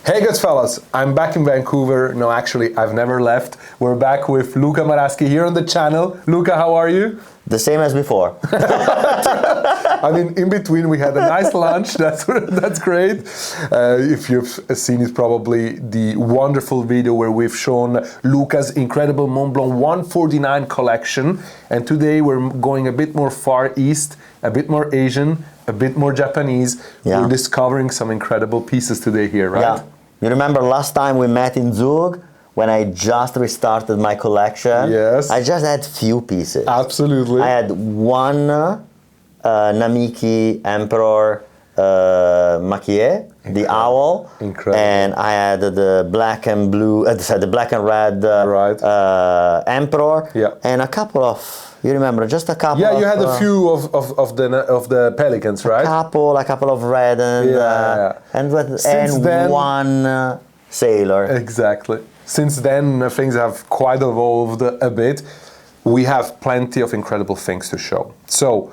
Hey good fellas, I'm back in Vancouver. No, actually, I've never left. We're back with Luca Maraschi here on the channel. Luca, how are you? The same as before. I mean, in between we had a nice lunch, that's great. If you've seen it, probably the wonderful video where we've shown Luca's incredible Mont Blanc 149 collection. And today we're going a bit more Far East, a bit more Asian, a bit more Japanese. Yeah. We're discovering some incredible pieces today here, right? Yeah. You remember last time we met in Zug when I just restarted my collection? Yes. I just had few pieces. Absolutely. I had one Namiki Emperor maki-e, the owl. Incredible. And I had the black and blue, the black and red Emperor. Yeah. And a couple of, you remember, just a couple. Yeah, you had a few of the Pelikans, right? A couple of Raiden, and one sailor. Exactly. Since then, things have quite evolved a bit. We have plenty of incredible things to show. So,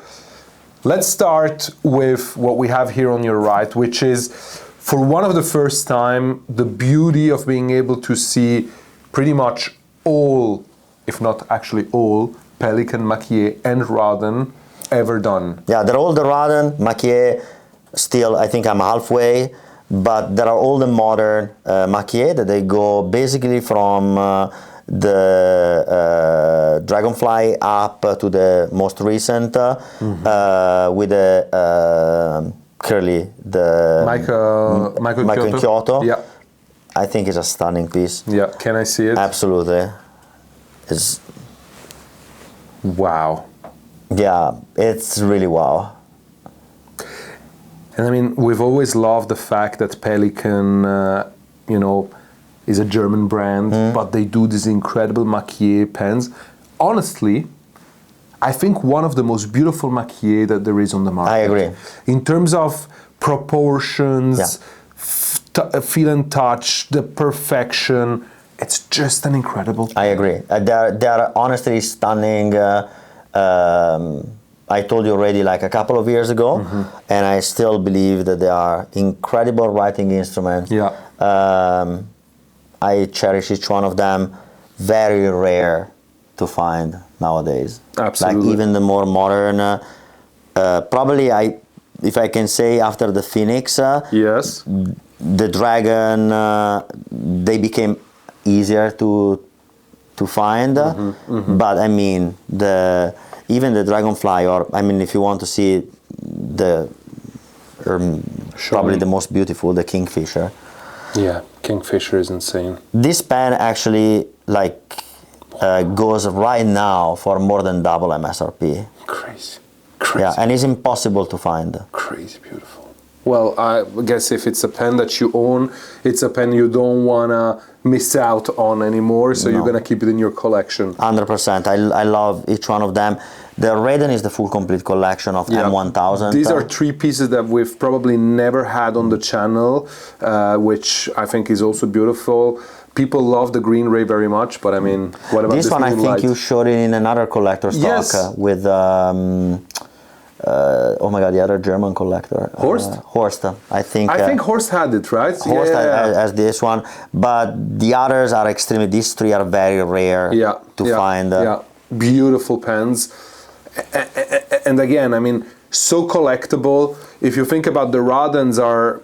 let's start with what we have here on your right, which is, for one of the first time, the beauty of being able to see pretty much all, if not actually all, Pelikan, maki-e, and Raiden ever done. Yeah, they're all the Raiden, maki-e, still I think I'm halfway, but there are all the modern maki-e that they go basically from the Dragonfly up to the most recent with the curly, the Michael in Kyoto. Yeah. I think it's a stunning piece. Yeah, can I see it? Absolutely. It's, wow. yeah, it's really wow. And I mean, we've always loved the fact that Pelikan, you know, is a German brand, but they do these incredible maki-e pens. Honestly, I think one of the most beautiful maki-e that there is on the market. I agree. In terms of proportions, feel and touch, the perfection, it's just an incredible pen. I agree. They're honestly stunning. I told you already like a couple of years ago, and I still believe that they are incredible writing instruments. Yeah. I cherish each one of them. Very rare to find nowadays. Absolutely. Like even the more modern, probably if I can say after the Phoenix, Yes. the Dragon, they became easier to find. But I mean even the Dragonfly, or I mean if you want to see the probably the most beautiful, the Kingfisher. Yeah, Kingfisher is insane. This pen actually goes right now for more than double MSRP. Crazy. Crazy. Yeah, and it's impossible to find. Crazy beautiful. Well, I guess if it's a pen that you own, it's a pen you don't want to miss out on anymore, so you're going to keep it in your collection. 100%. I love each one of them. The Raiden is the full complete collection of M1000. These are three pieces that we've probably never had on the channel, which I think is also beautiful. People love the Green Ray very much, but I mean, what about this one? I think light? You showed it in another collector stock with... oh my God, the other German collector. Horst? Horst, I think Horst had it, right? Horst has this one, but the others are extremely, these three are very rare to find. Yeah, beautiful pens. And again, I mean, so collectible. If you think about the Raidens are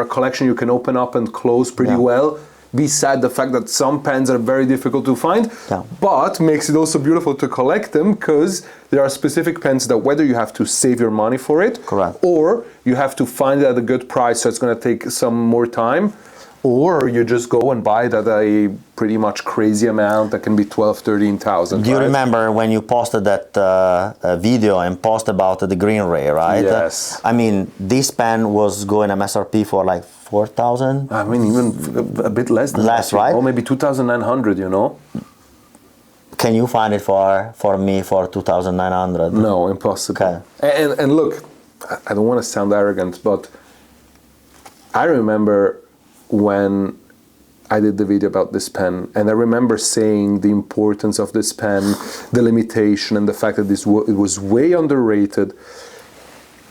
a collection you can open up and close pretty well. Beside the fact that some pens are very difficult to find, but makes it also beautiful to collect them because there are specific pens that whether you have to save your money for it, or you have to find it at a good price, so it's going to take some more time, or you just go and buy it at a pretty much crazy amount that can be 12,000-13,000. Do you remember when you posted that video and post about the Green Ray, right? Yes. I mean, this pen was going MSRP for like 4,000. I mean, even a bit less than that, right? Or maybe 2,900, you know? Can you find it for me for 2,900? No, impossible. Okay. And look, I don't want to sound arrogant, but I remember when I did the video about this pen, and I remember saying the importance of this pen, the limitation, and the fact that it was way underrated.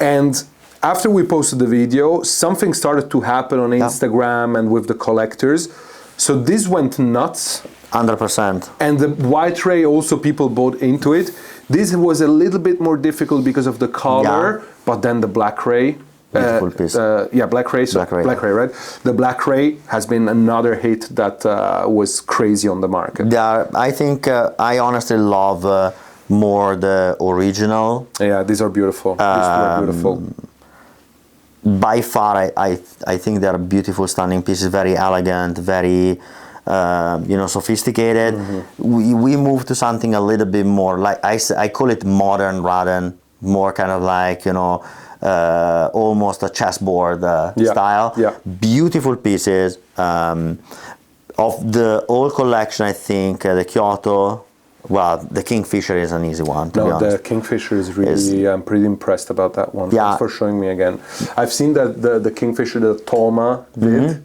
And after we posted the video, something started to happen on Instagram and with the collectors. So this went nuts. 100%. And the white ray also, people bought into it. This was a little bit more difficult because of the color, but then the black ray. Beautiful piece. Black ray. So black ray, right? The black ray has been another hit that was crazy on the market. I think I honestly love more the original. Yeah, these are beautiful. These are beautiful. By far, I think they are beautiful, stunning pieces. Very elegant, very sophisticated. We moved to something a little bit more like I call it modern Raiden, more kind of like almost a chessboard style. Yeah. Beautiful pieces. Of the old collection, I think the Kyoto. Well, the Kingfisher is an easy one, to be honest. The Kingfisher is really, I'm pretty impressed about that one. Thanks for showing me again. I've seen that the Kingfisher, the Toma did,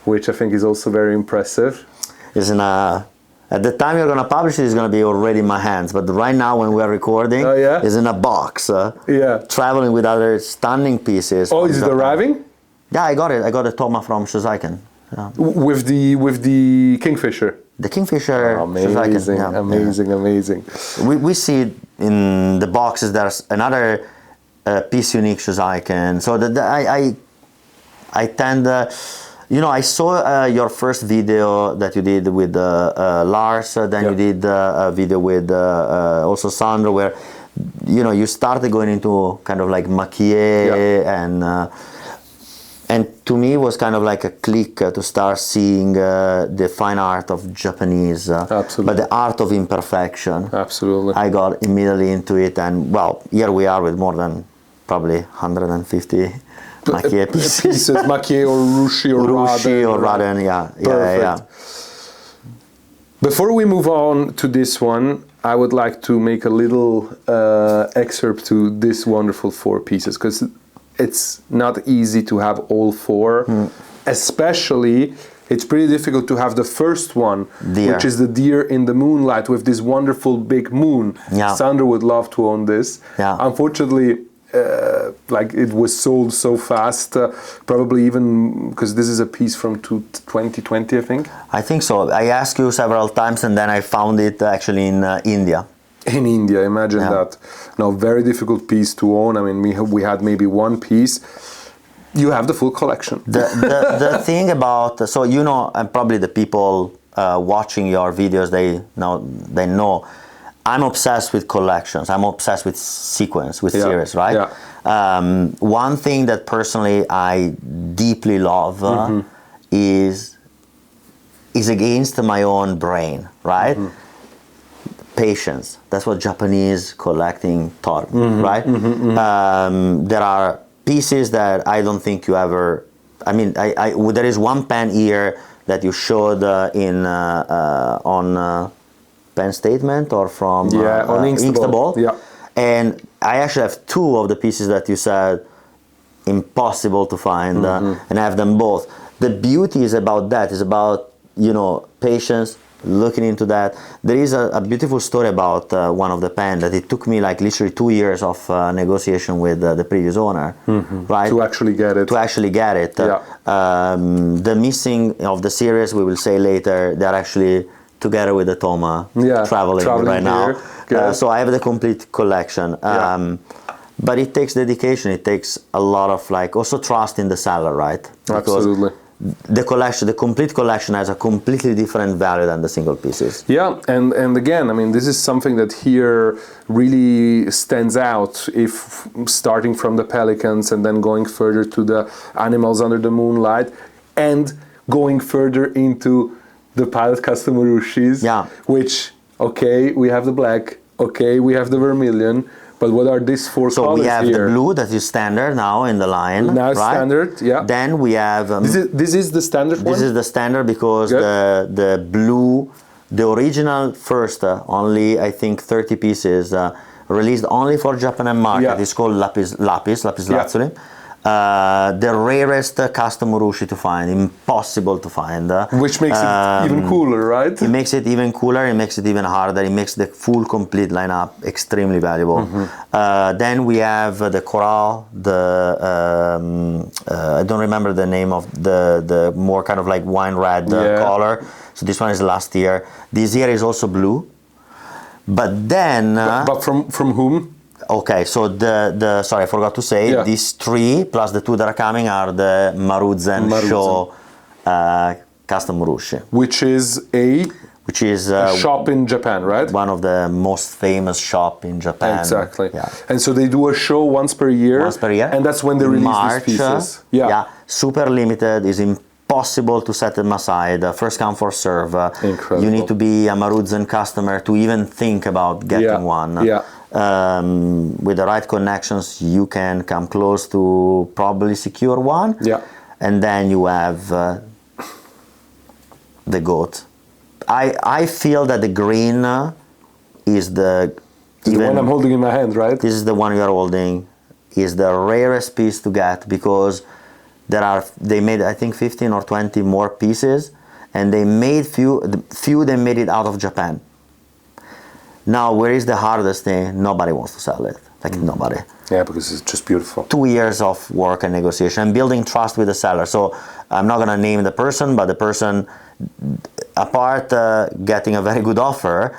which I think is also very impressive. At the time you're going to publish it, it's going to be already in my hands. But right now, when we're recording, it's in a box. Traveling with other stunning pieces. Oh, is it arriving? Yeah, I got it. I got a Toma from Shosaken. Yeah. With the Kingfisher? The Kingfisher. Oh, amazing, amazing. We see in the boxes there's another piece unique Shosaken. So I tend, I saw your first video that you did with Lars. Then you did a video with also Sandro, where you started going into kind of like maki-e and to me, it was kind of like a click to start seeing the fine art of Japanese, but the art of imperfection. Absolutely. I got immediately into it, and well, here we are with more than probably 150 maki-e pieces. Maki-e or Rushi or Raiden. Yeah. Before we move on to this one, I would like to make a little excerpt to this wonderful 4 pieces, because it's not easy to have all 4, especially it's pretty difficult to have the first one, which is the deer in the moonlight with this wonderful big moon. Sandro would love to own this. Unfortunately, it was sold so fast, probably even because this is a piece from 2020, I think. I think so. I asked you several times, and then I found it actually in India. In India, imagine that. No, very difficult piece to own. I mean, we had maybe one piece. You have the full collection. The thing about, and probably the people watching your videos, they know, I'm obsessed with collections. I'm obsessed with sequence, with series, right? One thing that personally I deeply love is against my own brain, right? Patience. That's what Japanese collecting taught me, right? There are pieces that I don't think you ever. I mean, there is one pen here that you showed on pen statement or from on Inkstable. Yeah. And I actually have 2 of the pieces that you said impossible to find, and I have them both. The beauty is about that. Is about patience. Looking into that, there is a beautiful story about one of the pen that it took me like literally 2 years of negotiation with the previous owner, right? To actually get it. The missing of the series, we will say later, they're actually together with the Toma traveling right now. So I have the complete collection. But it takes dedication. It takes a lot of also trust in the seller, right? Absolutely. The complete collection has a completely different value than the single pieces. Yeah, and again, I mean, this is something that here really stands out. If starting from the Pelikans and then going further to the animals under the moonlight, and going further into the pilot custom Urushis, which we have the black, we have the vermilion. But what are these 4 colors here? So we have the blue that is standard now in the line. Now it's standard, Then we have... this is the standard one? This is the standard because the blue, the original first, only I think 30 pieces, released only for Japan market. It's called lapis lazuli. The rarest custom urushi to find, impossible to find. Which makes it even cooler, right? It makes it even cooler, it makes it even harder, it makes the full complete lineup extremely valuable. Then we have the coral, I don't remember the name of the more kind of like wine red color. So this one is last year. This year is also blue. But then... but from whom? Okay, so sorry, I forgot to say, these three plus the two that are coming are the Maruzen. Show custom urushi. Which is a shop in Japan, right? One of the most famous shop in Japan. Exactly. Yeah. And so they do a show once per year. And that's when they release these pieces. Yeah. Super limited, is impossible to set them aside. First come, first serve. Incredible. You need to be a Maruzen customer to even think about getting one. Yeah. With the right connections, you can come close to probably secure one. Yeah. And then you have the goat. I feel that the green is the one I'm holding in my hand, right? This is the one you are holding. Is the rarest piece to get because they made I think 15 or 20 more pieces, and they made few they made it out of Japan. Now, where is the hardest thing? Nobody wants to sell it. Like nobody. Yeah, because it's just beautiful. 2 years of work and negotiation and building trust with the seller. So I'm not going to name the person, but the person, apart getting a very good offer,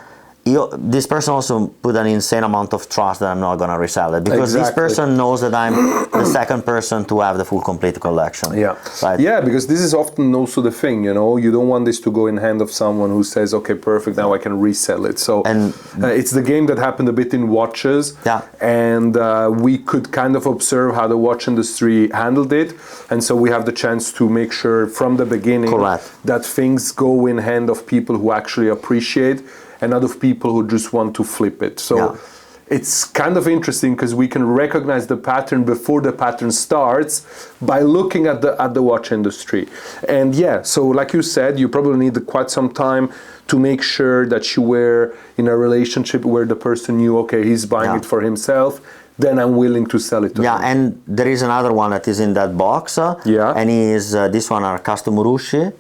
this person also put an insane amount of trust that I'm not going to resell it because this person knows that I'm the second person to have the full complete collection. Yeah, right? Yeah, because this is often also the thing, you know, you don't want this to go in hand of someone who says, okay, perfect, now I can resell it. So it's the game that happened a bit in watches, and we could kind of observe how the watch industry handled it, and so we have the chance to make sure from the beginning that things go in hand of people who actually appreciate and not of people who just want to flip it. So it's kind of interesting because we can recognize the pattern before the pattern starts by looking at the watch industry. And so like you said, you probably need quite some time to make sure that you were in a relationship where the person knew, okay, he's buying it for himself, then I'm willing to sell it to him. Yeah, and there is another one that is in that box. And this one are custom urushi.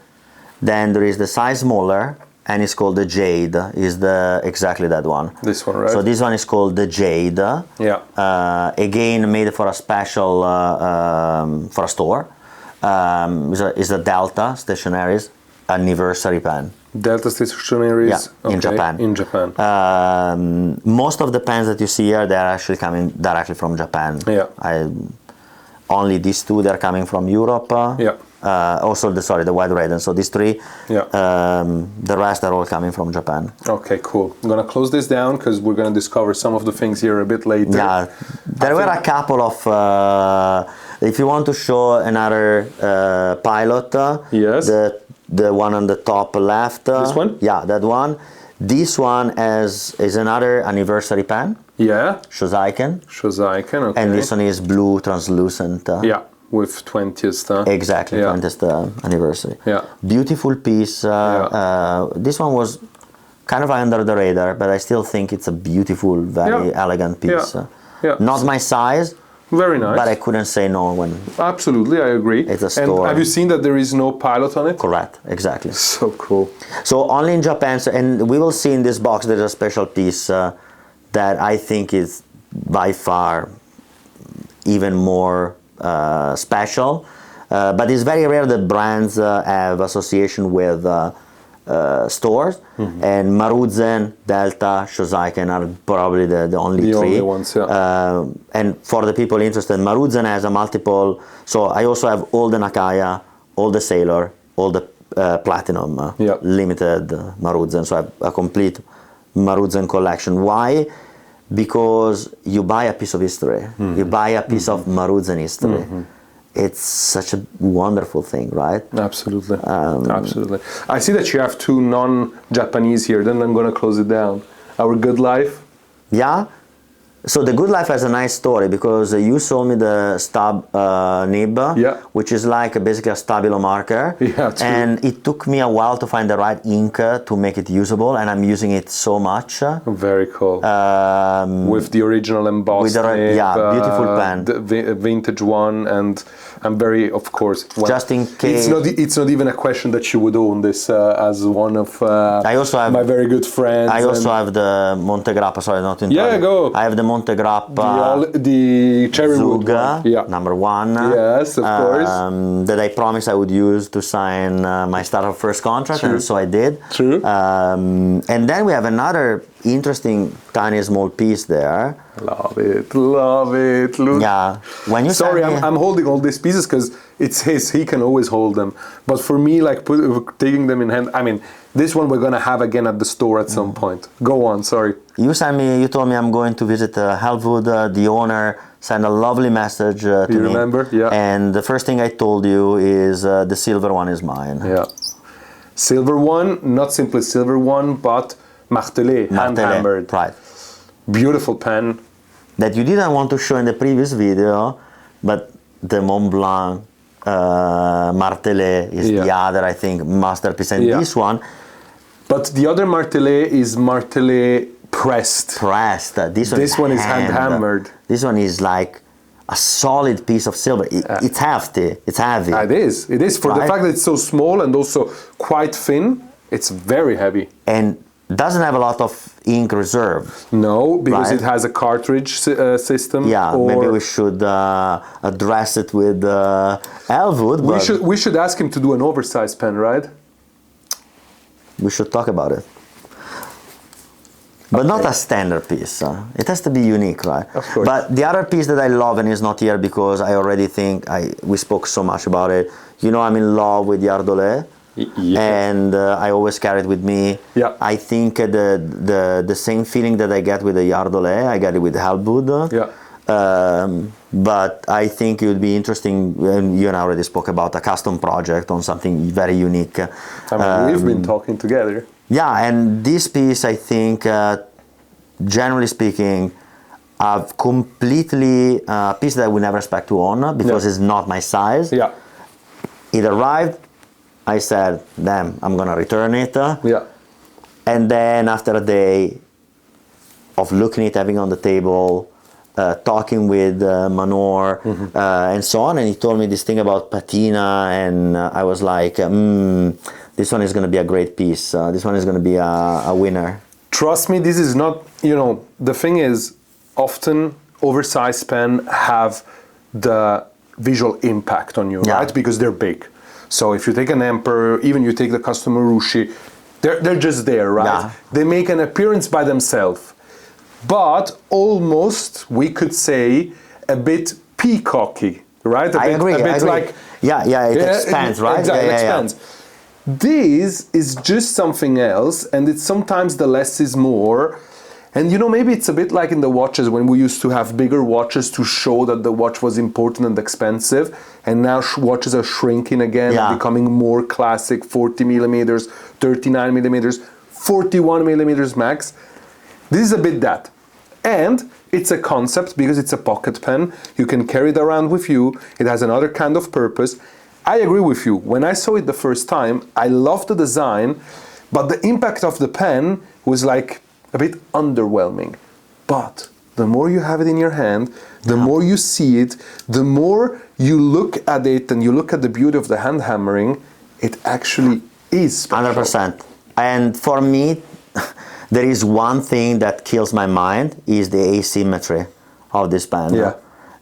Then there is the size smaller, and it's called the Jade. Is exactly that one. This one, right? So this one is called the Jade. Yeah. Again, made for a special for a store. Is a Delta Stationaries anniversary pen. Delta Stationaries. In Japan. In Japan. Most of the pens that you see here, they are actually coming directly from Japan. Yeah. Only these two, they are coming from Europe. Also the white Raiden. So these three, the rest are all coming from Japan. Okay, cool. I'm gonna close this down because we're gonna discover some of the things here a bit later. Yeah, there were a couple of. If you want to show another pilot, yes, the one on the top left. This one? Yeah, that one. This one is another anniversary pen. Yeah. Shozaiken. Okay. And this one is blue translucent. With 20th. Exactly, 20th anniversary. Yeah. Beautiful piece. This one was kind of under the radar, but I still think it's a beautiful, very elegant piece. Not my size. Very nice. But I couldn't say no when... Absolutely, I agree. It's a store. And have you seen that there is no pilot on it? Correct, exactly. So cool. So only in Japan, and we will see in this box there's a special piece that I think is by far even more special, but it's very rare that brands have association with stores, and Maruzen, Delta, Shozaiken are probably the only three. Only ones, and for the people interested, Maruzen has a multiple, so I also have all the Nakaya, all the Sailor, all the Platinum limited Maruzen, so I have a complete Maruzen collection. Why? Because you buy a piece of history, you buy a piece of Maruzen history. It's such a wonderful thing, right? Absolutely, absolutely. I see that you have two non-Japanese here, then I'm going to close it down. Our Good Life. Yeah, So the Good Life has a nice story because you sold me the stub nib, which is like basically a stabilo marker. Yeah, true. And it took me a while to find the right ink to make it usable, and I'm using it so much. Very cool. With the original embossed nib, beautiful pen. The vintage one, and I'm very, of course, just in case. It's not even a question that you would own this as one of I also have, my very good friends. I also have the Montegrappa, sorry, not in Yeah, go. I have the Montegrappa the cherry wood one, number 1. Yes, of course. That I promised I would use to sign my startup first contract, and so I did. True. And then we have another interesting tiny small piece there. Love it, Look. Yeah. When you Sorry, I'm holding all these pieces because it's his. He can always hold them. But for me, like taking them in hand, I mean, this one we're gonna have again at the store at some point. Go on. Sorry. You told me I'm going to visit Helwood. The owner sent a lovely message to me. You remember? Yeah. And the first thing I told you is the silver one is mine. Yeah. Silver one, not simply silver one, but martelé, hand hammered. Right. Beautiful pen. That you didn't want to show in the previous video, but the Mont Blanc martelé is the other, I think, masterpiece. And this one. But the other martelé is martelé pressed. This one is hand hammered. This one is like a solid piece of silver. It's hefty. It's heavy. It is. It is. For the fact that it's so small and also quite thin, it's very heavy. And doesn't have a lot of ink reserve. No, because it has a cartridge system. Yeah, maybe we should address it with Helwood. We should ask him to do an oversized pen, right? We should talk about it. But not a standard piece. It has to be unique, right? Of course. But the other piece that I love and is not here because I already think we spoke so much about it. You know, I'm in love with Yardolé. And I always carry it with me. Yeah. I think the same feeling that I get with the Yardolé, I get it with Helwood. Yeah. But I think it would be interesting, and you and I already spoke about a custom project on something very unique. I mean, we've been talking together. Yeah, and this piece, I think, generally speaking, I've completely a piece that I would never expect to own because it's not my size. Yeah. It arrived. I said, damn, I'm going to return it. Yeah. And then after a day of looking at it, having on the table, talking with Manor and so on, and he told me this thing about patina, and I was like, this one is going to be a great piece. This one is going to be a winner. Trust me, this is not, the thing is, often oversized pen have the visual impact on you, right? Because they're big. So if you take an Emperor, even you take the custom Urushi, they're just there, right? Yeah. They make an appearance by themselves. But almost, we could say, a bit peacocky, right? I agree. Like... It expands, right? Exactly, it expands. This is just something else, and it's sometimes the less is more. And maybe it's a bit like in the watches when we used to have bigger watches to show that the watch was important and expensive, and now watches are shrinking again and becoming more classic, 40 millimeters, 39 millimeters, 41 millimeters max. This is a bit that. And it's a concept because it's a pocket pen. You can carry it around with you. It has another kind of purpose. I agree with you. When I saw it the first time, I loved the design, but the impact of the pen was like a bit underwhelming. But the more you have it in your hand, the more you see it, the more you look at it and you look at the beauty of the hand hammering, it actually is special. 100%. And for me, there is one thing that kills my mind is the asymmetry of this pen. Yeah.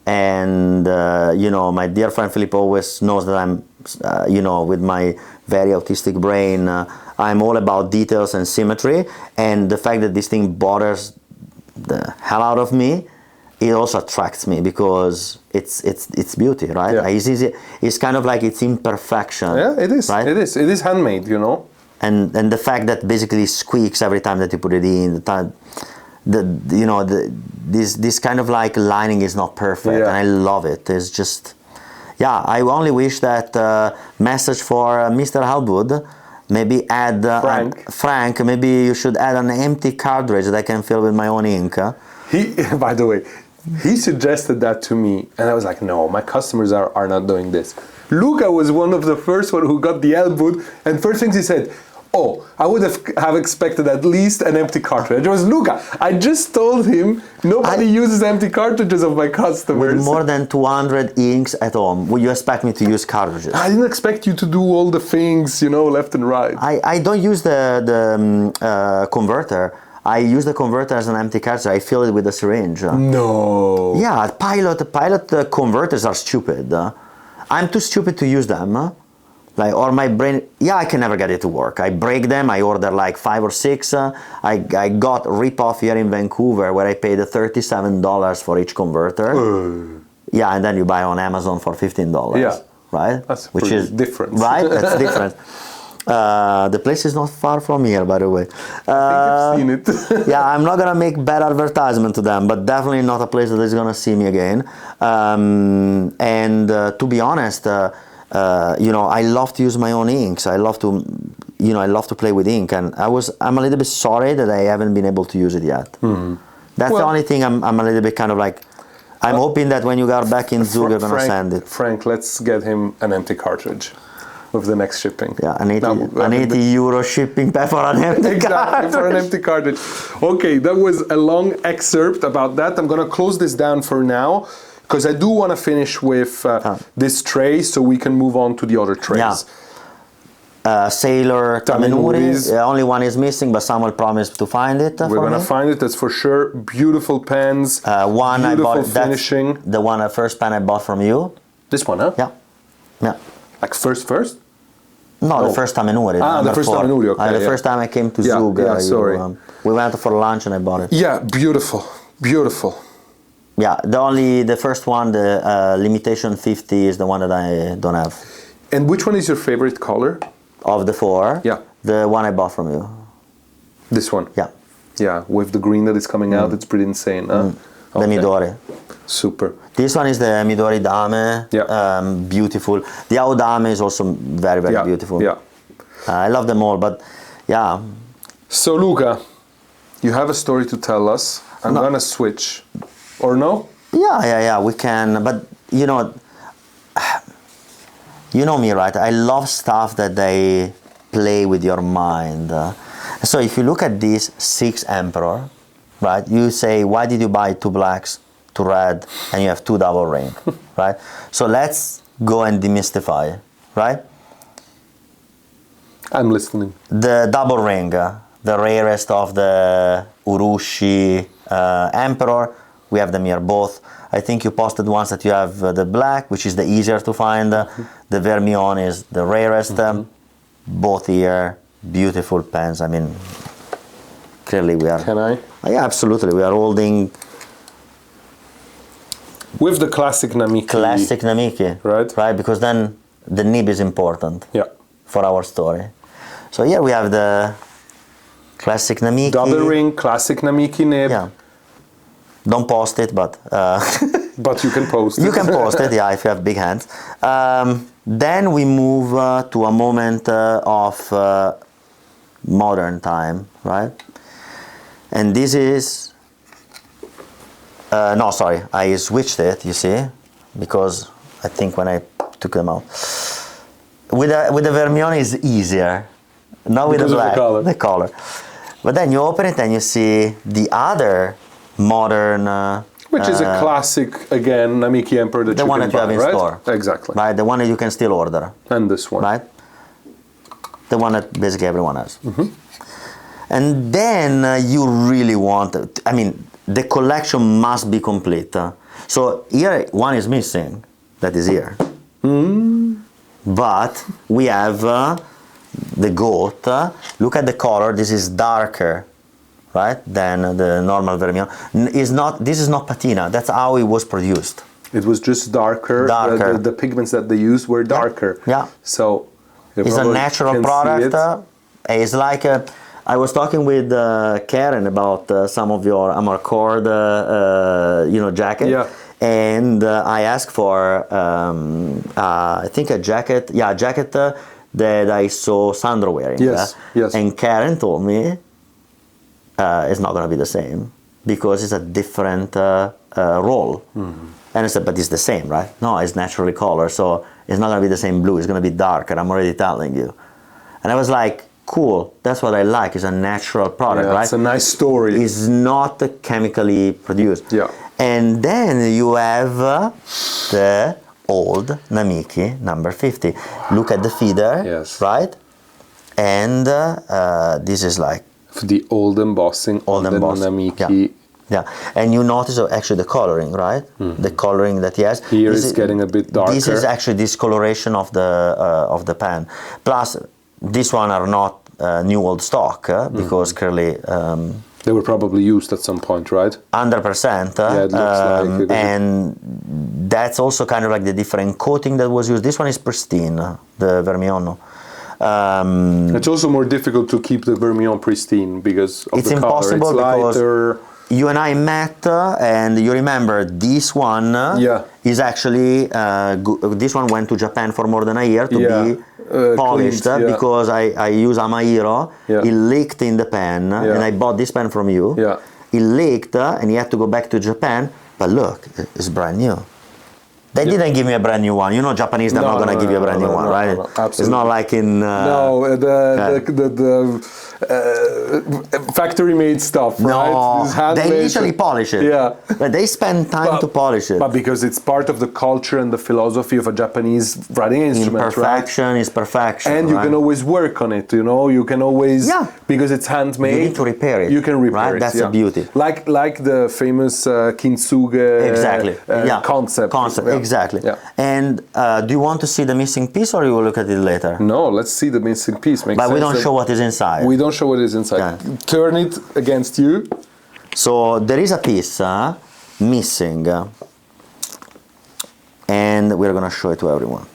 And, my dear friend Philip always knows that I'm, with my very autistic brain, I'm all about details and symmetry. And the fact that this thing bothers the hell out of me, it also attracts me because it's beauty, right? Yeah. It's kind of like it's imperfection. Yeah, it is. Right? It is handmade, And the fact that basically squeaks every time that you put it in, this kind of like lining is not perfect, and I love it. It's just, I only wish that message for Mr. Helwood, maybe add Frank. Maybe you should add an empty cartridge that I can fill with my own ink. He, by the way, he suggested that to me, and I was like, no, my customers are not doing this. Luca was one of the first one who got the elbow, and first things he said, oh, I would have expected at least an empty cartridge. It was Luca. I just told him nobody uses empty cartridges of my customers. With more than 200 inks at home, would you expect me to use cartridges? I didn't expect you to do all the things, left and right. I don't use the converter. I use the converter as an empty cartridge. I fill it with a syringe. No. Yeah, pilot converters are stupid. I'm too stupid to use them. Or my brain, I can never get it to work. I break them, I order like 5 or 6. I got rip-off here in Vancouver where I paid $37 for each converter. Yeah, and then you buy on Amazon for $15. Yeah. Right? That's which is different. Right? That's different. The place is not far from here, by the way. I think I've seen it. Yeah, I'm not gonna make bad advertisement to them, but definitely not a place that is gonna see me again. To be honest, I love to use my own inks. I love to, I love to play with ink, and I'm a little bit sorry that I haven't been able to use it yet. Mm-hmm. That's the only thing I'm a little bit kind of like. I'm hoping that when you got back in Zug, you're gonna send it. Frank, let's get him an empty cartridge with the next shipping. Yeah, an 80 euro shipping for an empty exactly, cartridge. for an empty cartridge. Okay, that was a long excerpt about that. I'm gonna close this down for now, because I do want to finish with this tray so we can move on to the other trays. Yeah. Sailor Tamenuri, only one is missing, but someone promised to find it. We're going to find it, that's for sure. Beautiful pens, one beautiful I bought, finishing. The first pen I bought from you. This one, huh? Yeah. Like first? No, the first Tamenuri. The first Tamenuri, okay. The first time I came to Zug, sorry. We went for lunch and I bought it. Yeah, beautiful. Yeah, the first one, the limitation 50 is the one that I don't have. And which one is your favorite color? Of the 4? Yeah. The one I bought from you. This one? Yeah. Yeah, with the green that is coming out, it's pretty insane, huh? The Midori. Super. This one is the Midori Dame. Yeah. Beautiful. The Aodame is also very, very beautiful. Yeah. I love them all, but yeah. So Luca, you have a story to tell us. I'm gonna switch. Or no? Yeah, we can. But you know me, right? I love stuff that they play with your mind. So if you look at this 6 Emperor, right? You say, why did you buy 2 blacks, 2 red, and you have 2 double ring, right? So let's go and demystify, right? I'm listening. The double ring, the rarest of the Urushi Emperor. We have them here both. I think you posted once that you have the black, which is the easier to find. The Vermion is the rarest. Both here, beautiful pens. I mean, clearly we are. Can I? Yeah, absolutely. We are holding. With the classic Namiki. Classic Namiki. Right. Right, because then the nib is important. Yeah. For our story. So here we have the classic Namiki. Double ring, classic Namiki nib. Yeah. Don't post it, but... but you can post it. You can post it, yeah, if you have big hands. Then we move to a moment of modern time, right? And this is... no, sorry, I switched it, you see, because I think when I took them out. With the Vermion is easier, not with the black, the color. But then you open it and you see the other modern, which is a classic again, Namiki Emperor that the you one can that you buy, have in right? store, exactly, right? The one that you can still order, and this one, right? The one that basically everyone has. And then you really want it. I mean, the collection must be complete. So here one is missing, that is here. But we have the goat. Look at the color. This is darker, right, than the normal Vermion. This is not patina. That's how it was produced. It was just darker. The pigments that they used were darker. Yeah. So it's a natural product. It's like I was talking with Karen about some of your Amarcord, jacket. Yeah. And I asked for, I think a jacket. Yeah, a jacket that I saw Sandro wearing. Yes. Yes. And Karen told me it's not going to be the same. because it's a different roll. And I said, but it's the same, right? No, it's naturally colored, so it's not going to be the same blue. It's going to be darker. I'm already telling you. And I was like, cool. That's what I like. It's a natural product, right? It's a nice story. It's not chemically produced. Yeah. And then you have the old Namiki number 50. Look at the feeder, Yes. right? And this is like the old embossing on the Namiki. Yeah, and you notice actually the coloring, right? The coloring that he has. Here is getting a bit darker. This is actually discoloration of the pen. Plus, this one are not new old stock because clearly they were probably used at some point, right? 100%. Yeah, it looks like it. And that's also kind of like the different coating that was used. This one is pristine, the Vermionno. It's also more difficult to keep the Vermillon pristine because of the color. It's lighter. You and I met, and you remember this one is actually, this one went to Japan for more than a year to be polished because I use Amairo. It leaked in the pen, and I bought this pen from you. It leaked, and he had to go back to Japan, but look, it's brand new. They didn't give me a brand new one. You know, Japanese, they're not going to give you a brand new one, right? It's not like in... factory-made stuff, right? No, they initially polish it. Yeah. But they spend time to polish it. But because it's part of the culture and the philosophy of a Japanese writing instrument, Imperfection is perfection, and you can always work on it, you know? You can always... Because it's handmade. You need to repair it. You can repair it, That's the beauty. Like the famous kintsugi concept. Exactly. Yeah. And do you want to see the missing piece, or you will look at it later? No, let's see the missing piece. But we don't show what is inside. We don't show what is inside. Turn it against you. So there is a piece missing, and we're going to show it to everyone.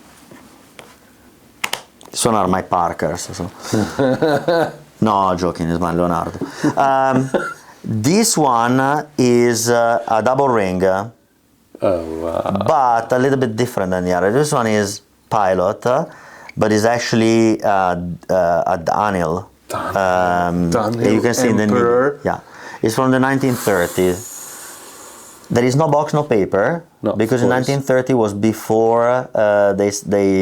These one are my Parkers. So. No, joking, it's my Leonardo. This one is a double ring. Oh, wow. But a little bit different than the other. This one is Pilot, but it's actually a Daniel. You can see Emperor. It's from the 1930s. There is no box, no paper, because in 1930 was before they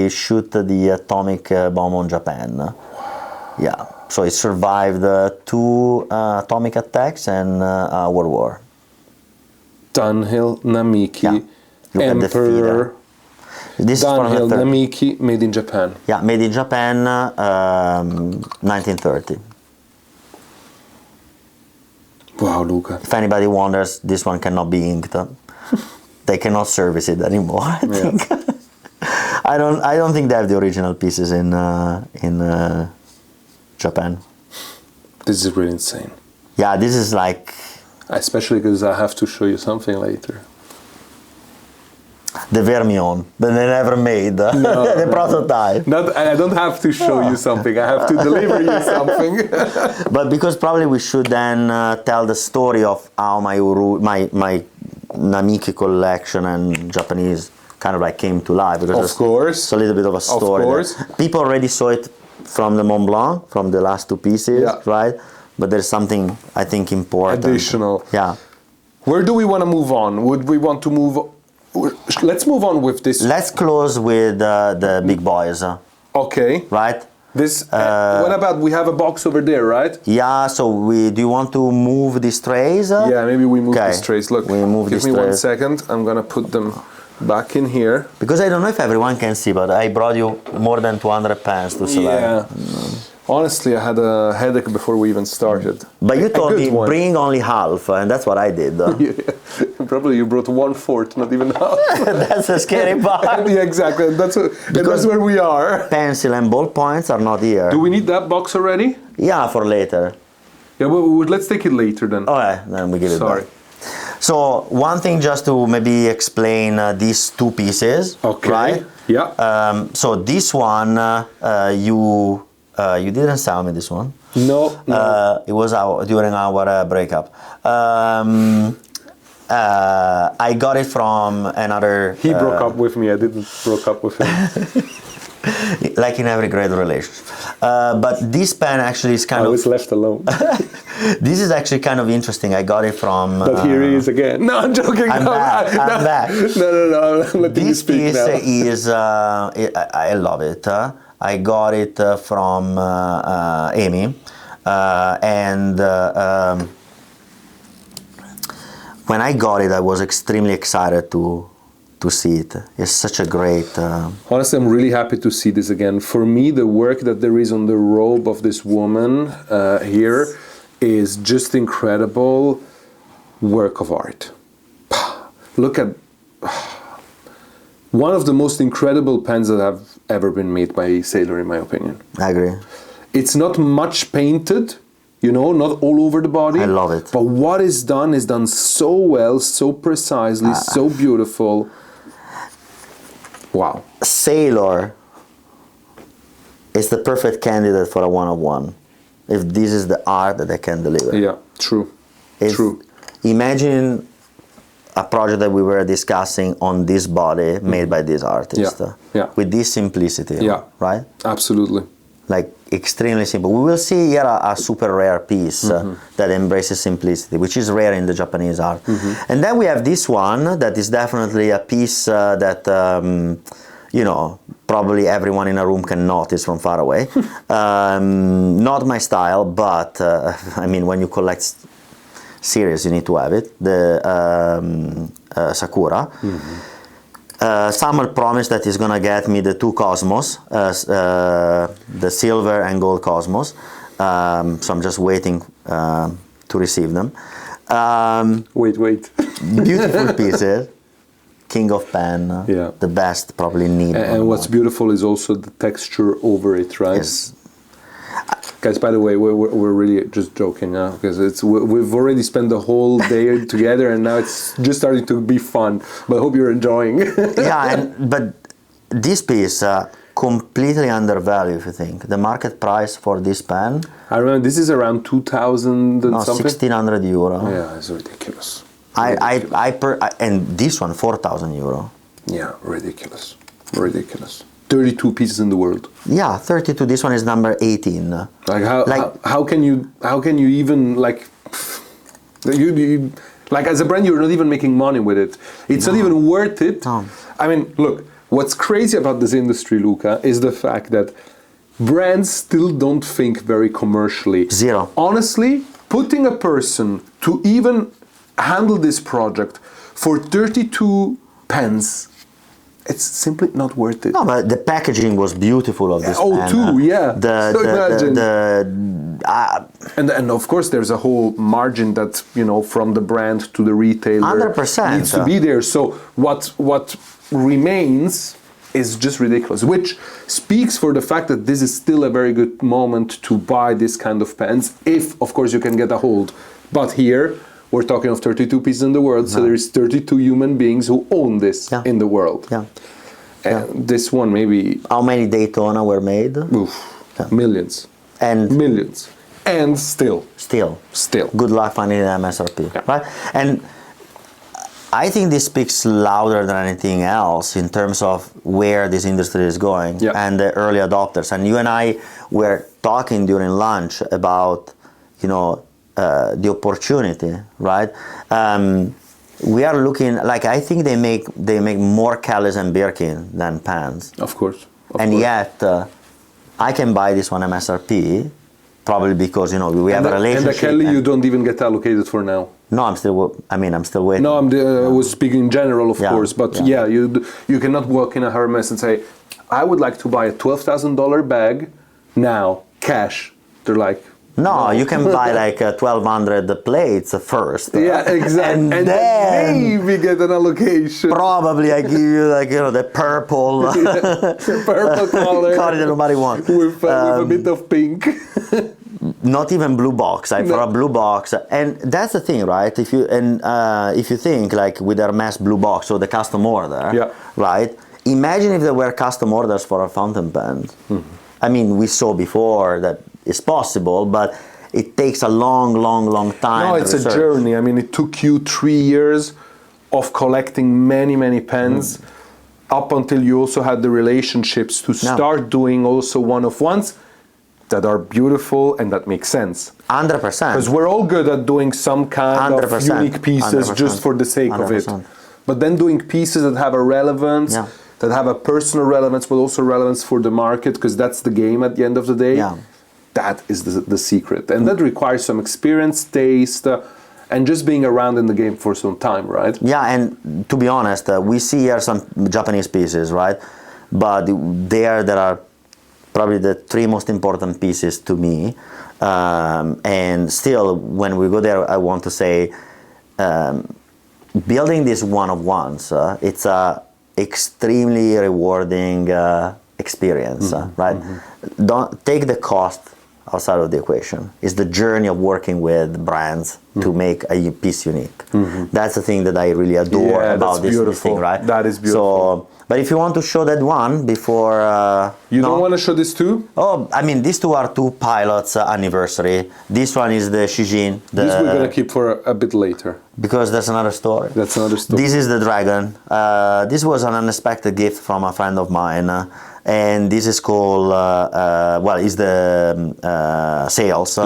shoot the atomic bomb on Japan. Wow. Yeah, so it survived 2 atomic attacks and World War. Dunhill Namiki Emperor. This Dunhill Namiki, made in Japan. Yeah, made in Japan, 1930. Wow, Luca. If anybody wonders, this one cannot be inked. They cannot service it anymore, I think. I don't think they have the original pieces in Japan. This is really insane. Yeah, this is like... Especially because I have to show you something later. The Vermillon, but they never made the prototype. I don't have to show you something, I have to deliver you something. But because probably we should then tell the story of how my Namiki collection and Japanese kind of like came to life. Because of course. It's a little bit of a story. Of course. People already saw it from the Mont Blanc, from the last 2 pieces, right? But there's something, I think, important. Additional. Yeah. Where do we want to move on? Would we want to move... Let's move on with this. Let's close with the big boys. Okay. Right? This. What about, we have a box over there, right? Yeah, so do you want to move these trays? Yeah, maybe we move these trays. Look, give me 1 second. I'm going to put them back in here. Because I don't know if everyone can see, but I brought you more than 200 pens to select. Yeah. Honestly, I had a headache before we even started. But you told me bring only half, and that's what I did. Probably you brought 1/4, not even half. That's a scary part. Yeah, exactly. That's where we are. Pencil and ballpoints are not here. Do we need that box already? Yeah, for later. Yeah, well, let's take it later then. Okay, then we give it back. Sorry. So one thing just to maybe explain these 2 pieces. Okay. Right? Yeah. So this one, you didn't sell me this one. No. It was during our breakup. I got it from another... He broke up with me, I didn't broke up with him. Like in every great relationship. But this pen actually is kind I of... was left alone. This is actually kind of interesting. I got it from... But here he is again. No, I'm joking. I'm back. I'm back. No. I'm letting you speak This now. piece is... I love it. I got it from Amy. When I got it, I was extremely excited to see it. It's such a great... Honestly, I'm really happy to see this again. For me, the work that there is on the robe of this woman here is just incredible work of art. Look at... One of the most incredible pens that have ever been made by a sailor, in my opinion. I agree. It's not much painted, you know, not all over the body. I love it. But what is done so well, so precisely, so beautiful. Wow. Sailor is the perfect candidate for a one-of-one. If this is the art that they can deliver. Yeah, true. True. Imagine a project that we were discussing on this body made by this artist. Yeah. With this simplicity. Yeah. Right? Absolutely. Like extremely simple. We will see here a super rare piece that embraces simplicity, which is rare in the Japanese art. And then we have this one that is definitely a piece that you know, probably everyone in a room can notice from far away. Not my style, but I mean, when you collect series, you need to have it. The Sakura. Summer promised that he's gonna get me the two Cosmos, the silver and gold Cosmos. So I'm just waiting to receive them. Wait. Beautiful pieces. King of pen. The best probably need. And what's beautiful is also the texture over it, right? Yes. Guys, by the way, we're really just joking now because we've already spent the whole day together and now it's just starting to be fun. But I hope you're enjoying. But this piece completely undervalued, if you think. The market price for this pen. I remember this is around 2,000 and something. 1,600 euro. Yeah, it's ridiculous. And this one 4,000 euro. Yeah, ridiculous. 32 pieces in the world. Yeah, 32. This one is number 18. How can you even like you like as a brand you're not even making money with it. It's not even worth it. No. I mean, look, what's crazy about this industry, Luca, is the fact that brands still don't think very commercially. Zero. Honestly, putting a person to even handle this project for 32 pence, it's simply not worth it. No, but the packaging was beautiful of this pen. Too, yeah. Imagine. And of course there's a whole margin that, you know, from the brand to the retailer 100%. needs to be there. So what remains is just ridiculous, which speaks for the fact that this is still a very good moment to buy this kind of pens, if of course you can get a hold. But here we're talking of 32 pieces in the world, so there is 32 human beings who own this in the world. Yeah. And this one maybe... How many Daytona were made? Millions. And millions. And still. Good luck finding an MSRP, right? And I think this speaks louder than anything else in terms of where this industry is going and the early adopters. And you and I were talking during lunch about, you know, the opportunity, right? We are looking, like, I think they make more Kelly's and Birkin than pens. Of course. Yet, I can buy this one MSRP, probably because, you know, we have a relationship. And the Kelly you don't even get allocated for now. No, I'm still waiting. No, I was speaking in general, of course, but you cannot walk in a Hermes and say, I would like to buy a $12,000 bag now, cash. They're like, no, you can buy like 1,200 plates first. Yeah, exactly. And then maybe get an allocation. Probably I give you, like, you know, the purple. The purple color. Color that nobody wants. With a bit of pink. Not even blue box. For a blue box, and that's the thing, right? If you think like with Hermes blue box or the custom order, right? Imagine if there were custom orders for a fountain pen. I mean, we saw before that it's possible, but it takes a long time. No, it's a journey. I mean, it took you 3 years of collecting many pens. up until you also had the relationships to start doing also one-of-ones that are beautiful and that make sense. 100%. Because we're all good at doing some kind of unique pieces just for the sake of it. But then doing pieces that have a relevance, that have a personal relevance, but also relevance for the market, because that's the game at the end of the day. That is the secret. And that requires some experience, taste, and just being around in the game for some time, right? Yeah, and to be honest, we see here some Japanese pieces, right? But there are probably the 3 most important pieces to me. And still, when we go there, I want to say, building these one-of-ones, it's a extremely rewarding experience, right? Don't take the cost outside of the equation. It's the journey of working with brands to make a piece unique. That's the thing that I really adore about this thing, right? That is beautiful. So, but if you want to show that one before... you don't want to show this too? Oh, I mean, these two are 2 pilots anniversary. This one is the Shijin. This we're going to keep for a bit later. Because that's another story. That's another story. This is the dragon. This was an unexpected gift from a friend of mine. And this is called, is the Sails.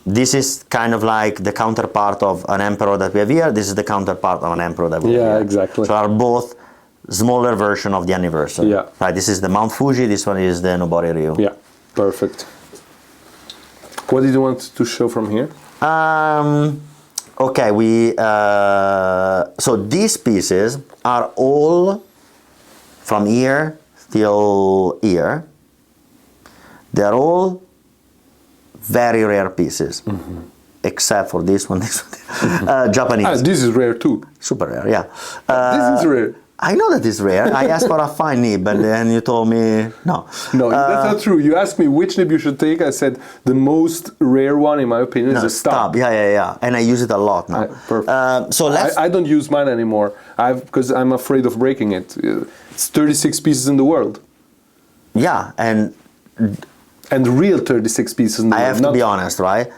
This is kind of like the counterpart of an emperor that we have here. This is the counterpart of an emperor that we have here. Yeah, exactly. So are both smaller version of the anniversary. Right, this is the Mount Fuji, this one is the Nobori Ryu. Yeah, perfect. What did you want to show from here? Okay, so these pieces are all from ear till ear. They're all very rare pieces, except for this one, Japanese. This is rare too. Super rare, yeah. This is rare. I know that it's rare. I asked for a fine nib, and then you told me no. No, that's not true. You asked me which nib you should take. I said the most rare one, in my opinion, is a stub. Yeah. And I use it a lot now. Perfect. So I don't use mine anymore. Because I'm afraid of breaking it. It's 36 pieces in the world. Yeah, and real 36 pieces in the world. I have to be honest, right?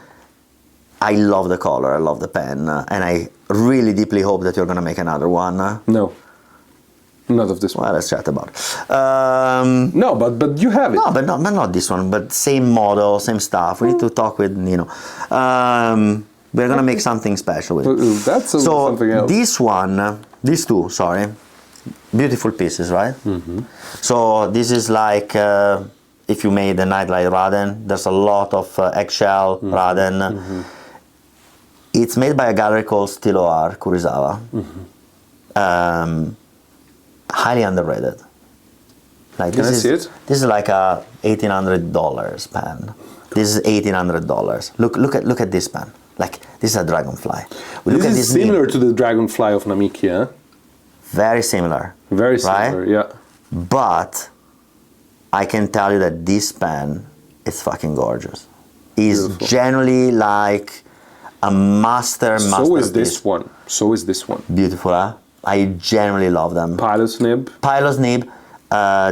I love the color. I love the pen, and I really deeply hope that you're gonna make another one. No. Not of this one. Well, let's chat about it. No, but you have it. No, but not this one. But same model, same stuff. We need to talk with Nino. We're gonna make something special with it. That's something else. These two, sorry, beautiful pieces, right? So this is like if you made a nightlight Raiden. There's a lot of eggshell Raiden. It's made by a gallery called Styleofzug Kurisawa. Highly underrated. Like Can I see it? This is like a $1,800 pen. This is $1,800. Look at this pen. Like this is a dragonfly. This is similar to the dragonfly of Namiki, huh? Very similar. Very similar, yeah. But I can tell you that this pen is fucking gorgeous. It's generally like a masterpiece. So is this one. Beautiful, huh? I generally love them. Pilot's nib.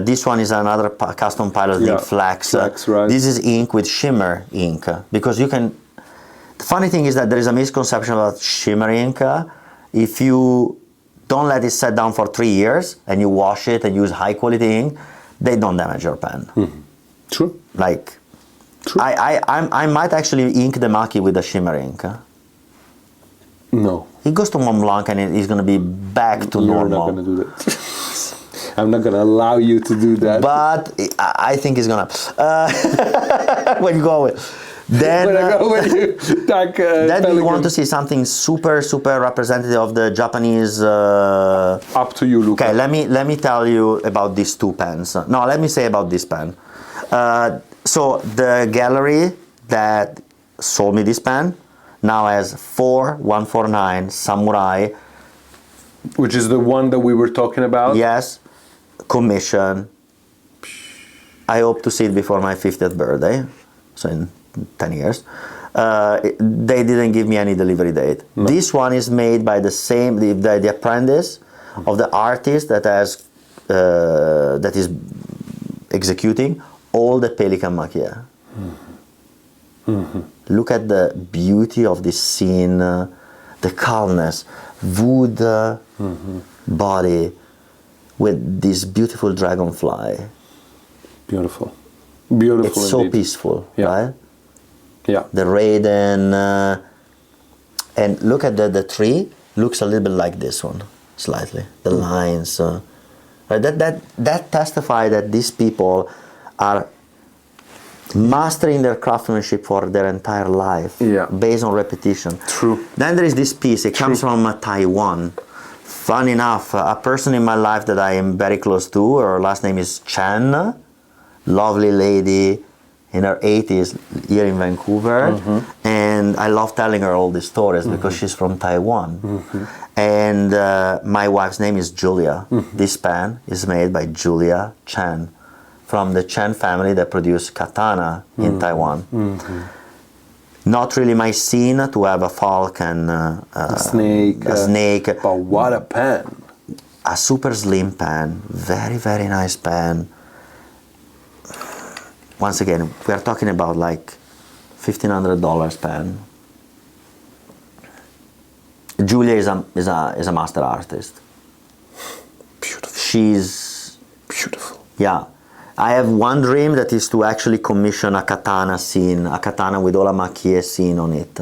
This one is another custom pilot's nib, Flex. Right. This is ink with shimmer ink. Because you can... The funny thing is that there is a misconception about shimmer ink. If you don't let it set down for 3 years and you wash it and use high quality ink, they don't damage your pen. True. True. I might actually ink the maki with a shimmer ink. No. He goes to Mont Blanc and he's going to be back to normal. You're not going to do that. I'm not going to allow you to do that. But I think he's going to. When you go away. Then we want to see something super, super representative of the Japanese... Up to you, Luca. Okay, let me tell you about these 2 pens. No, let me say about this pen. So the gallery that sold me this pen now has 4149 Samurai. Which is the one that we were talking about? Yes, commission. I hope to see it before my 50th birthday, so in 10 years. They didn't give me any delivery date. No. This one is made by the same, the apprentice of the artist that has, that is executing all the Pelikan maki-e. Look at the beauty of this scene, the calmness, wood body, with this beautiful dragonfly. Beautiful. Beautiful. It's so peaceful, right? Yeah. The Raiden, and look at the tree. Looks a little bit like this one, slightly. The lines, right? That testify that these people are mastering their craftsmanship for their entire life, based on repetition. True. Then there is this piece. It comes from Taiwan. Fun enough, a person in my life that I am very close to, her last name is Chen, lovely lady in her 80s here in Vancouver, and I love telling her all these stories because she's from Taiwan. And my wife's name is Julia. This pen is made by Julia Chen from the Chen family that produce katana in Taiwan. Not really my scene to have a falcon, a snake. But what a pen! A super slim pen, very, very nice pen. Once again, we are talking about like $1,500 pen. Julia is a master artist. Beautiful. She's beautiful. Yeah. I have one dream that is to actually commission a katana scene, a katana with all a maki-e scene on it.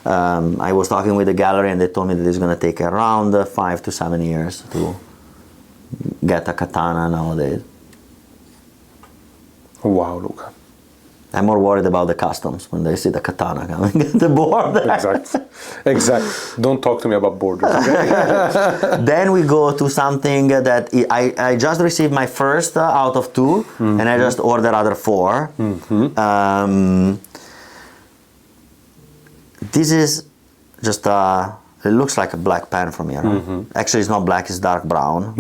I was talking with the gallery and they told me that it's going to take around 5 to 7 years to get a katana nowadays. Wow, Luca. I'm more worried about the customs when they see the katana coming at the border. Exactly. Don't talk to me about borders. Okay? Then we go to something that I just received my first out of 2, and I just ordered other 4. This is just it looks like a black pen from here. Actually, it's not black; it's dark brown.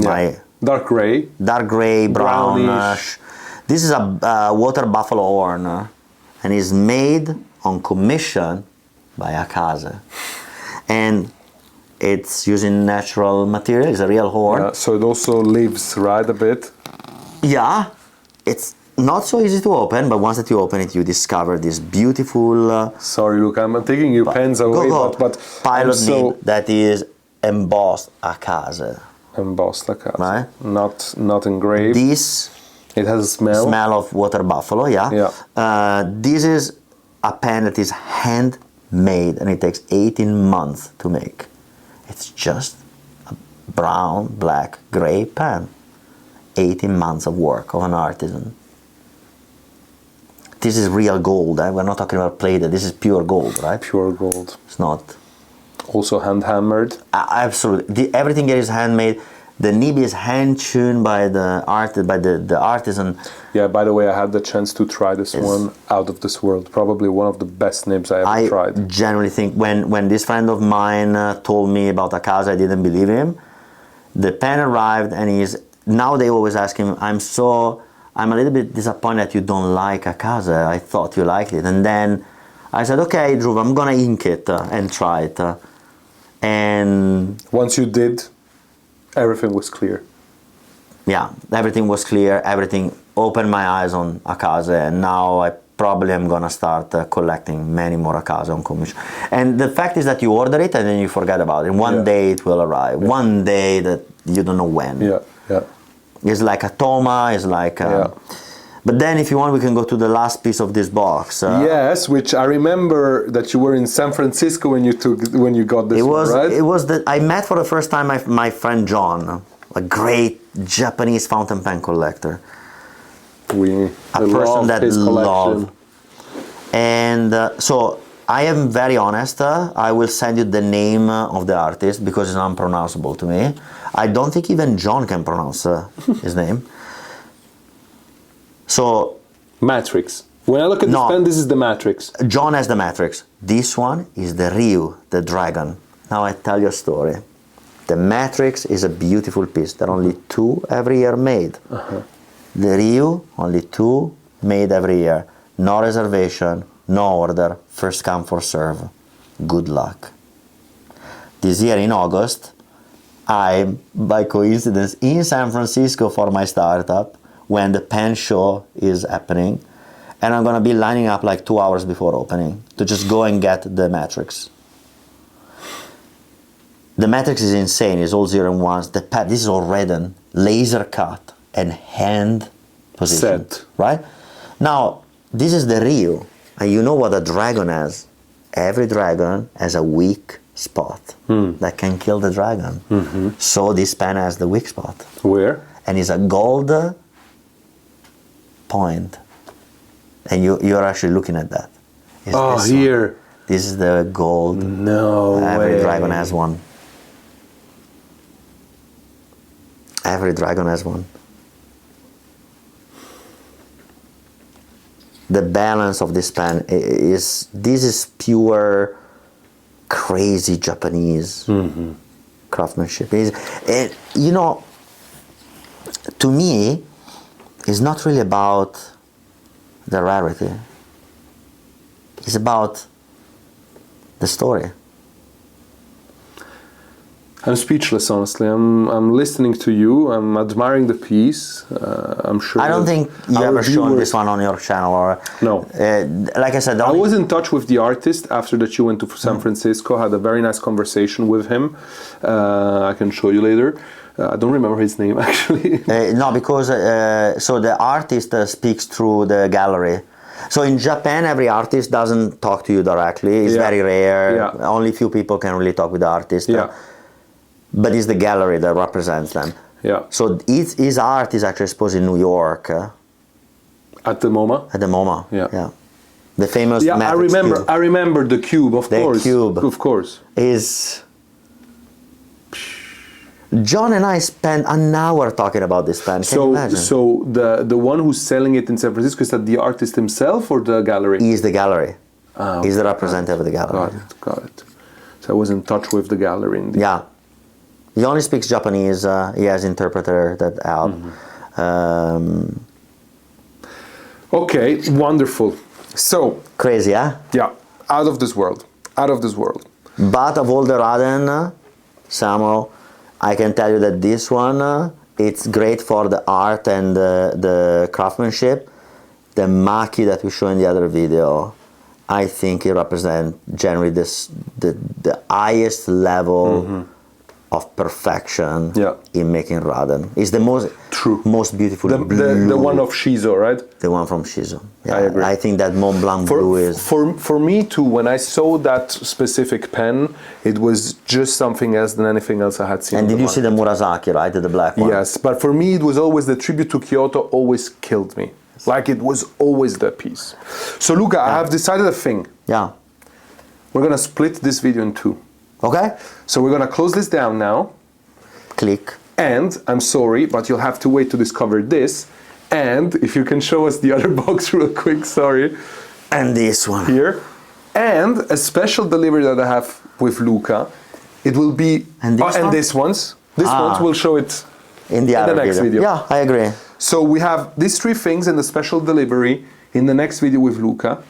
Dark gray. Dark gray, brownish. This is a water buffalo horn, and is made on commission by Akaz. And it's using natural material, it's a real horn. Yeah, so it also lives, right, a bit? Yeah, it's not so easy to open, but once that you open it, you discover this beautiful... Sorry, Luca, I'm taking your pens away, but pilot nib that is embossed Akaz. Embossed Akaz. Right? Not engraved. This... It has a smell. Smell of water buffalo, this is a pen that is handmade and it takes 18 months to make. It's just a brown, black, gray pen. 18 months of work of an artisan. This is real gold. We're not talking about plated. This is pure gold, right? Pure gold. It's not. Also hand hammered. Absolutely. Everything here is handmade. The nib is hand-tuned by the artisan. Yeah, by the way, I had the chance to try this one, out of this world. Probably one of the best nibs I ever tried. I generally think when this friend of mine told me about Akaz, I didn't believe him. The pen arrived and now they always ask him, I'm a little bit disappointed that you don't like Akaz. I thought you liked it. And then I said, okay, Drew, I'm going to ink it and try it. And once you did, everything was clear. Yeah, everything was clear. Everything opened my eyes on Akaz, and now I probably am gonna start collecting many more Akaz on commission. And the fact is that you order it and then you forget about it. One day it will arrive. One day that you don't know when. It's like a Toma. It's like. But then, if you want, we can go to the last piece of this box. Yes, which I remember that you were in San Francisco when you got this one, right? It was I met for the first time my friend John, a great Japanese fountain pen collector. A person that loves. And so I am very honest. I will send you the name of the artist because it's unpronounceable to me. I don't think even John can pronounce his name. So, Matrix. When I look at this pen, this is the Matrix. John has the Matrix. This one is the Ryu, the dragon. Now I tell you a story. The Matrix is a beautiful piece. There are only 2 every year made. The Ryu, only 2 made every year. No reservation, no order, first come, first serve. Good luck. This year in August, I'm, by coincidence, in San Francisco for my startup, when the pen show is happening, and I'm gonna be lining up like 2 hours before opening to just go and get the Matrix. The Matrix is insane, it's all 0 and 1s. This is all Raiden. laser cut and hand positioned. Set. Right? Now, this is the real. And you know what a dragon has? Every dragon has a weak spot that can kill the dragon. So this pen has the weak spot. Where? And it's a gold point. And you're actually looking at that. It's Oh, this one. here. This is the gold. No Every way. dragon has one. Every dragon has one. The balance of this pen this is pure crazy Japanese craftsmanship. And you know, to me, it's not really about the rarity. It's about the story. I'm speechless, honestly. I'm listening to you. I'm admiring the piece. I'm sure. I don't think you our ever shown viewers- this one on your channel, or No. like I said, the I only- was in touch with the artist after that you went to San Francisco. Had a very nice conversation with him. I can show you later. I don't remember his name actually. No, because so the artist speaks through the gallery. So in Japan, every artist doesn't talk to you directly. It's Yeah. very rare. Yeah. Only few people can really talk with the artist. Yeah. But it's the gallery that represents them. Yeah. So his art is actually exposed in New York At the MoMA. at the MoMA. Yeah. The famous Yeah, I Matrix remember. cube I remember the cube, of The course. cube. Of course. is. John and I spent an hour talking about this pen. Can you imagine? So the one who's selling it in San Francisco, is that the artist himself or the gallery? He's the gallery. Ah, He's the representative of the gallery. Got it. So I was in touch with the gallery. Indeed. Yeah. He only speaks Japanese. He has interpreter that help. Okay, wonderful. So, Crazy, huh? yeah, out of this world. Out of this world. But of all the Raiden, Samuel, I can tell you that this one, it's great for the art and the craftsmanship. The maki that we show in the other video, I think it represents generally the highest level of perfection in making Raiden. It's the most beautiful blue. The one of Shizo, right? The one from Shizo. Yeah, I agree. I think that Mont Blanc blue is... For me too, when I saw that specific pen, it was just something else than anything else I had seen. And did you see the Murasaki, right? The black one? Yes, but for me it was always the tribute to Kyoto always killed me. Like it was always the piece. So Luca, I have decided a thing. Yeah. We're gonna split this video in two. Okay. So we're gonna close this down now. Click. And I'm sorry, but you'll have to wait to discover this. And if you can show us the other box real quick, sorry. And this one. Here. And a special delivery that I have with Luca. It will be... And this one? And this ones. This ones will show it in the other next video. Yeah, I agree. So we have these three things in the special delivery in the next video with Luca,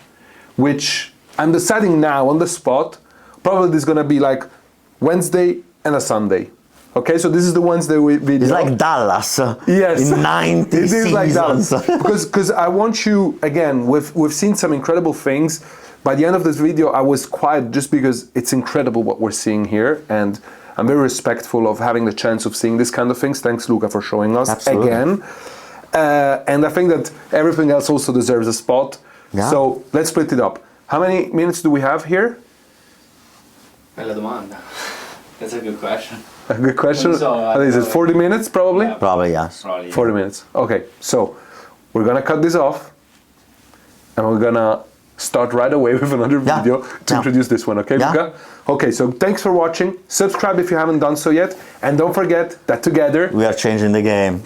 which I'm deciding now on the spot. Probably this is going to be like Wednesday and a Sunday. Okay, so this is the Wednesday video. It's like Dallas. Yes. In 90 it is seasons. like that. Because I want you, again, we've seen some incredible things. By the end of this video, I was quiet just because it's incredible what we're seeing here. And I'm very respectful of having the chance of seeing this kind of things. Thanks, Luca, for showing us again. And I think that everything else also deserves a spot. Yeah. So let's split it up. How many minutes do we have here? Bella domanda. That's a good question. A good question. So, Is it 40 minutes probably? Yeah. Probably, yes. Probably. 40 minutes. Okay, so we're gonna cut this off and we're gonna start right away with another video to introduce this one, okay, Luca? Okay, so thanks for watching. Subscribe if you haven't done so yet. And don't forget that together we are changing the game.